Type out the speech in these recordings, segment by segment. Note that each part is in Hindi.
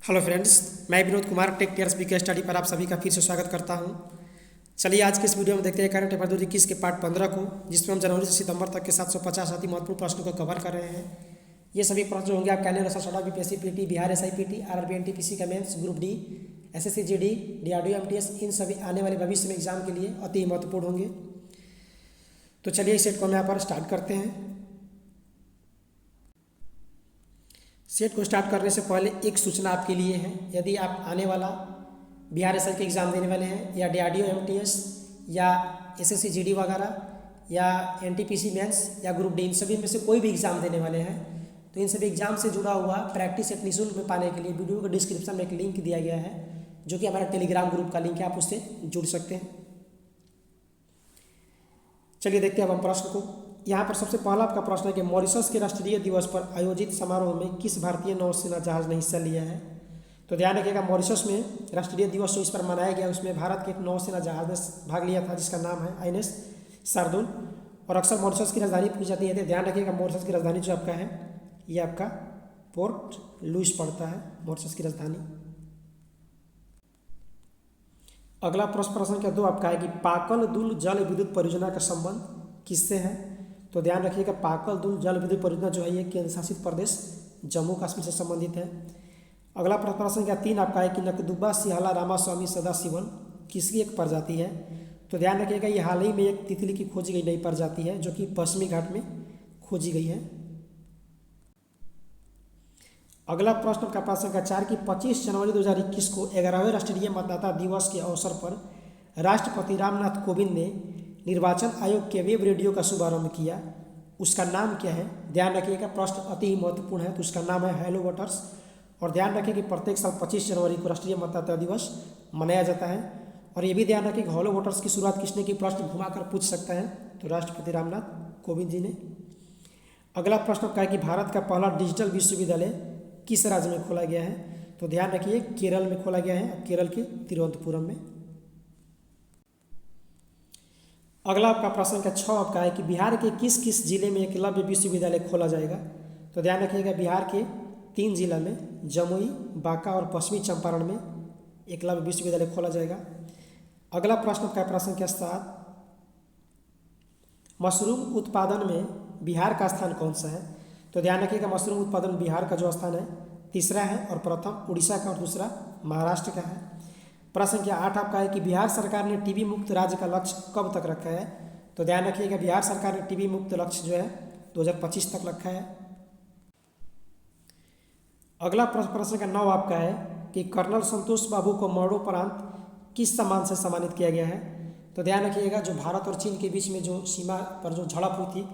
हेलो फ्रेंड्स, मैं Vinod Kumar take care speaker study पर आप सभी का फिर से स्वागत करता हूं। चलिए आज के इस वीडियो में देखते हैं करंट अफेयर 2021 के पार्ट 15 को, जिसमें हम जनवरी से सितंबर तक के 750 अति महत्वपूर्ण प्रश्नों को कवर कर रहे हैं। ये सभी प्रश्न जो होंगे आपके अन्य रक्षा BPSC PT, Bihar SIPT, RRB NTPC का mains, group D, SSC GD, DRDO MTS, इन सभी आने वाले भविष्य में एग्जाम के लिए अति महत्वपूर्ण होंगे। तो चलिए इस सेट को हम यहाँ पर स्टार्ट करते हैं। सेट को स्टार्ट करने से पहले एक सूचना आपके लिए है। यदि आप आने वाला बिहार एसआई के एग्ज़ाम देने वाले हैं या डीआरडीओ एमटीएस या एसएससी जीडी वगैरह या एनटीपीसी मेंस या ग्रुप डी, इन सभी में से कोई भी एग्ज़ाम देने वाले हैं, तो इन सभी एग्ज़ाम से जुड़ा हुआ प्रैक्टिस सेट निःशुल्क में पाने के लिए वीडियो के डिस्क्रिप्शन में एक लिंक दिया गया है, जो कि हमारा टेलीग्राम ग्रुप का लिंक है, आप उससे जुड़ सकते हैं। चलिए देखते हैं अब हम प्रश्न को। यहाँ पर सबसे पहला आपका प्रश्न है कि मॉरिशस के राष्ट्रीय दिवस पर आयोजित समारोह में किस भारतीय नौसेना जहाज ने हिस्सा लिया है। तो ध्यान रखिएगा, मॉरिशस में राष्ट्रीय दिवस जो इस पर मनाया गया, उसमें भारत के एक नौसेना जहाज ने भाग लिया था, जिसका नाम है आईएनएस शार्दुल। और अक्सर मॉरिशस की राजधानी पूछी जाती है, तो ध्यान रखिएगा मॉरिशस की राजधानी जो आपका है, ये आपका पोर्ट लुइस पड़ता है, मॉरिशस की राजधानी। अगला प्रश्न संख्या 2 आपका है कि पाकल दुल जल विद्युत परियोजना का संबंध किससे है। तो ध्यान रखिएगा, पाकल दुल जल विद्युत परियोजना जो है ये केंद्र शासित प्रदेश जम्मू कश्मीर से संबंधित है। अगला प्रश्न संख्या 3 आपका है कि नकदुब्बा सिहाला रामास्वामी सदाशिवन किसकी एक प्रजाति है। तो ध्यान रखिएगा, ये हाल ही में एक तितली की खोजी गई नई प्रजाति है, जो कि पश्चिमी घाट में खोजी गई है। अगला प्रश्न का प्रश्न संख्या 4 की 25 जनवरी 2021 को 11वें राष्ट्रीय मतदाता दिवस के अवसर पर राष्ट्रपति रामनाथ कोविंद ने निर्वाचन आयोग के वेब रेडियो का शुभारंभ किया, उसका नाम क्या है। ध्यान रखिएगा, प्रश्न अति ही महत्वपूर्ण है, तो उसका नाम है हेलो वोटर्स। और ध्यान रखिए कि प्रत्येक साल 25 जनवरी को राष्ट्रीय मतदाता दिवस मनाया जाता है। और ये भी ध्यान रखिए, हेलो वोटर्स की शुरुआत किसने की, प्रश्न घुमाकर पूछ सकता है, तो राष्ट्रपति रामनाथ कोविंद जी ने। अगला प्रश्न क्या है कि भारत का पहला डिजिटल विश्वविद्यालय किस राज्य में खोला गया है। तो ध्यान रखिए, केरल में खोला गया है, केरल के तिरुवनंतपुरम में। अगला आपका प्रश्न का 6 आपका है कि बिहार के किस किस जिले में एकलव्य विश्वविद्यालय खोला जाएगा। तो ध्यान रखिएगा, बिहार के 3 जिला में जमुई, बांका और पश्चिमी चंपारण में एकलव्य विश्वविद्यालय खोला जाएगा। अगला प्रश्न का प्रश्न का 7, मशरूम उत्पादन में बिहार का स्थान कौन सा है। तो ध्यान रखिएगा, मशरूम उत्पादन बिहार का जो स्थान है तीसरा है, और प्रथम उड़ीसा का और दूसरा महाराष्ट्र का है। प्रश्न संख्या 8 आपका है कि बिहार सरकार ने टीबी मुक्त राज्य का लक्ष्य कब तक रखा है। तो ध्यान रखिएगा, बिहार सरकार ने टीबी मुक्त लक्ष्य जो है 2025 तक रखा है। अगला प्रश्न संख्या 9 आपका है कि कर्नल संतोष बाबू को मरणोपरांत किस सम्मान से सम्मानित किया गया है। तो ध्यान रखिएगा, जो भारत और चीन के बीच में जो सीमा पर जो झड़प हुई थी,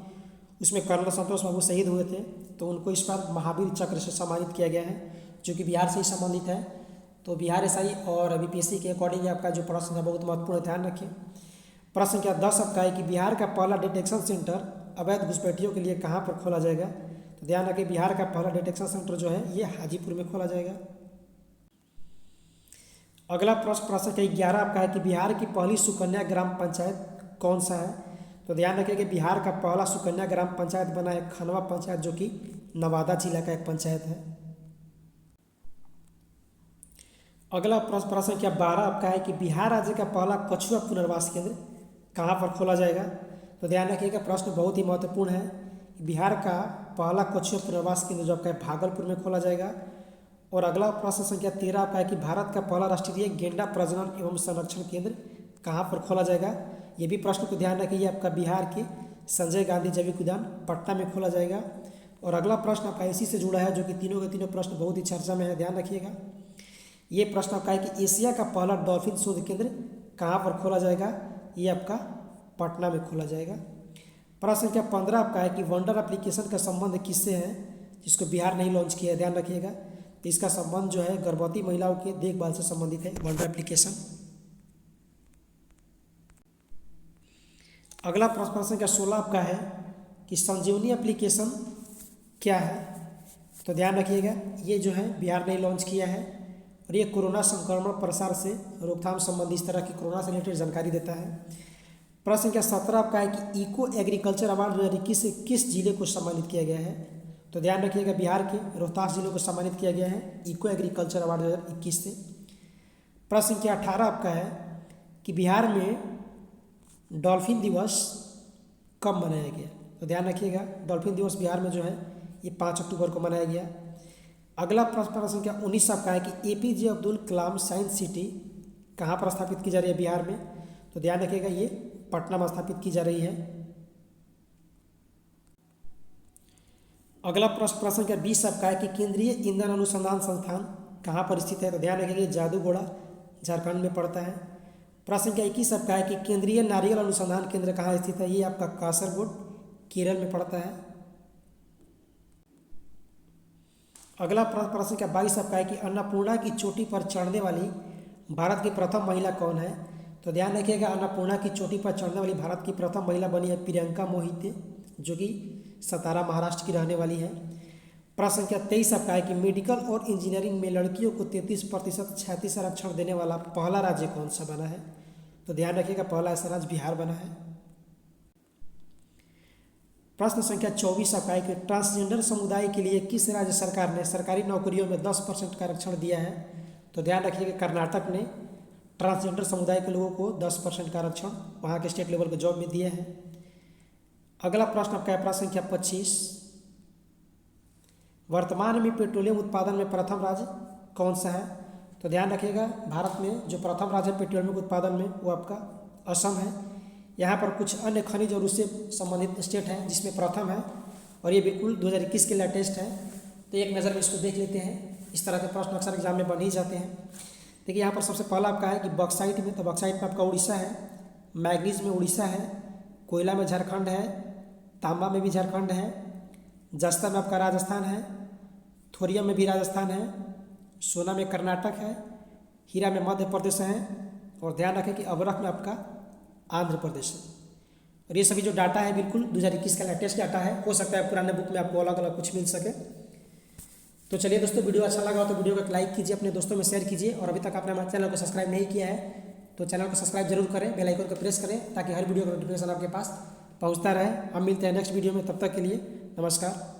उसमें कर्नल संतोष बाबू शहीद हुए थे, तो उनको इस बार महावीर चक्र से सम्मानित किया गया है, जो कि बिहार से ही संबंधित है। तो बिहार एसआई और बीपीएससी के अकॉर्डिंग आपका जो प्रश्न है बहुत महत्वपूर्ण, ध्यान रखिए। प्रश्न संख्या 10 आपका है कि बिहार का पहला डिटेक्शन सेंटर अवैध घुसपैठियों के लिए कहाँ पर खोला जाएगा। तो ध्यान रखिए, बिहार का पहला डिटेक्शन सेंटर जो है ये हाजीपुर में खोला जाएगा। अगला प्रश्न संख्या 11 आपका है कि बिहार की पहली सुकन्या ग्राम पंचायत कौन सा है। तो ध्यान रखिए कि बिहार का पहला सुकन्या ग्राम पंचायत बना है खनवा पंचायत, जो कि नवादा जिला का एक पंचायत है। अगला प्रश्न संख्या 12 आपका है कि बिहार राज्य का पहला कछुआ पुनर्वास केंद्र कहाँ पर खोला जाएगा। तो ध्यान रखिएगा, प्रश्न बहुत ही महत्वपूर्ण है। बिहार का पहला कछुआ पुनर्वास केंद्र जो आपका है भागलपुर में खोला जाएगा। और अगला प्रश्न संख्या 13 आपका है कि भारत का पहला राष्ट्रीय गेंडा प्रजनन एवं संरक्षण केंद्र कहाँ पर खोला जाएगा। ये भी प्रश्न को ध्यान रखिए, आपका बिहार के संजय गांधी जैविक उद्यान पटना में खोला जाएगा। और अगला प्रश्न आपका इसी से जुड़ा है, जो कि तीनों के तीनों प्रश्न बहुत ही चर्चा में है, ध्यान रखिएगा। ये प्रश्न आपका है कि एशिया का पहला डॉल्फिन शोध केंद्र कहाँ पर खोला जाएगा। ये आपका पटना में खोला जाएगा। प्रश्न संख्या 15 आपका है कि वंडर एप्लीकेशन का संबंध किससे है, जिसको बिहार ने ही लॉन्च किया है, ध्यान रखिएगा। तो इसका संबंध जो है गर्भवती महिलाओं के देखभाल से संबंधित है, वंडर एप्लीकेशन। अगला प्रश्न संख्या 16 आपका है कि संजीवनी एप्लीकेशन क्या है। तो ध्यान रखिएगा, ये जो है बिहार ने लॉन्च किया है, और ये कोरोना संक्रमण प्रसार से रोकथाम संबंधी इस तरह की कोरोना से रिलेटेड जानकारी देता है। प्रश्न संख्या 17 आपका है कि इको एग्रीकल्चर अवार्ड 2021 से किस जिले को सम्मानित किया गया है। तो ध्यान रखिएगा बिहार के रोहतास जिलों को सम्मानित किया गया है इको एग्रीकल्चर अवार्ड 2021 से। प्रश्न संख्या 18 आपका है कि बिहार में डॉल्फिन दिवस कब मनाया गया। तो ध्यान रखिएगा डॉल्फिन दिवस बिहार में जो है ये 5 अक्टूबर को मनाया गया। अगला प्रश्न संख्या 19 आपका है कि APJ Abdul Kalam science city कहाँ पर स्थापित की जा रही है बिहार में। तो ध्यान रखिएगा ये पटना में स्थापित की जा रही है। अगला प्रश्न संख्या 20 आपका है कि केंद्रीय ईंधन अनुसंधान संस्थान कहाँ पर स्थित है। तो ध्यान रखिएगा ये जादूगोड़ा झारखंड में पड़ता है। प्रश्न संख्या 21 आपका है कि केंद्रीय नारियल अनुसंधान केंद्र कहाँ स्थित है। ये आपका कासरगोड केरल में पड़ता है। अगला प्रश्न संख्या 22 आपका है कि अन्नपूर्णा की चोटी पर चढ़ने वाली भारत की प्रथम महिला कौन है। तो ध्यान रखिएगा अन्नपूर्णा की चोटी पर चढ़ने वाली भारत की प्रथम महिला बनी है प्रियंका मोहिते, जो कि सतारा महाराष्ट्र की रहने वाली है। प्रश्न संख्या 23 आपका है कि मेडिकल और इंजीनियरिंग में लड़कियों को 33% क्षैतिज आरक्षण देने वाला पहला राज्य कौन सा बना है। तो ध्यान रखिएगा पहला ऐसा राज्य बिहार बना है। प्रश्न संख्या 24 आपका है कि ट्रांसजेंडर समुदाय के लिए किस राज्य सरकार ने सरकारी नौकरियों में 10% का आरक्षण दिया है। तो ध्यान रखिएगा कर्नाटक ने ट्रांसजेंडर समुदाय के लोगों को 10% का आरक्षण वहाँ के स्टेट लेवल के जॉब में दिया है। अगला प्रश्न आपका है प्रश्न संख्या 25, वर्तमान में पेट्रोलियम उत्पादन में प्रथम राज्य कौन सा है। तो ध्यान रखिएगा भारत में जो प्रथम राज्य है पेट्रोलियम उत्पादन में वो आपका असम है। यहाँ पर कुछ अन्य खनिज और उससे संबंधित स्टेट हैं जिसमें प्रथम है और ये बिल्कुल 2021 के लेटेस्ट है। तो एक नज़र में इसको देख लेते हैं। इस तरह के प्रश्न अक्सर एग्जाम में बन ही जाते हैं। देखिए यहाँ पर सबसे पहला आपका है कि बॉक्साइट में, तो बॉक्साइट में आपका उड़ीसा है, मैग्नीज में उड़ीसा है, कोयला में झारखंड है, तांबा में भी झारखंड है, जस्ता में आपका राजस्थान है, थोरियम में भी राजस्थान है, सोना में कर्नाटक है, हीरा में मध्य प्रदेश है और ध्यान रखें कि अवरख में आपका आंध्र प्रदेश है। और ये सभी जो डाटा है बिल्कुल 2021 का लेटेस्ट डाटा है। हो सकता है पुराने बुक में आपको अलग अलग कुछ मिल सके। तो चलिए दोस्तों वीडियो अच्छा लगा हो तो वीडियो को लाइक कीजिए, अपने दोस्तों में शेयर कीजिए और अभी तक आपने हमारे चैनल को सब्सक्राइब नहीं किया है तो चैनल को सब्सक्राइब जरूर करें, बेल आइकन को प्रेस करें ताकि हर वीडियो का नोटिफिकेशन आपके पास पहुंचता रहे। हम मिलते हैं नेक्स्ट वीडियो में, तब तक के लिए नमस्कार।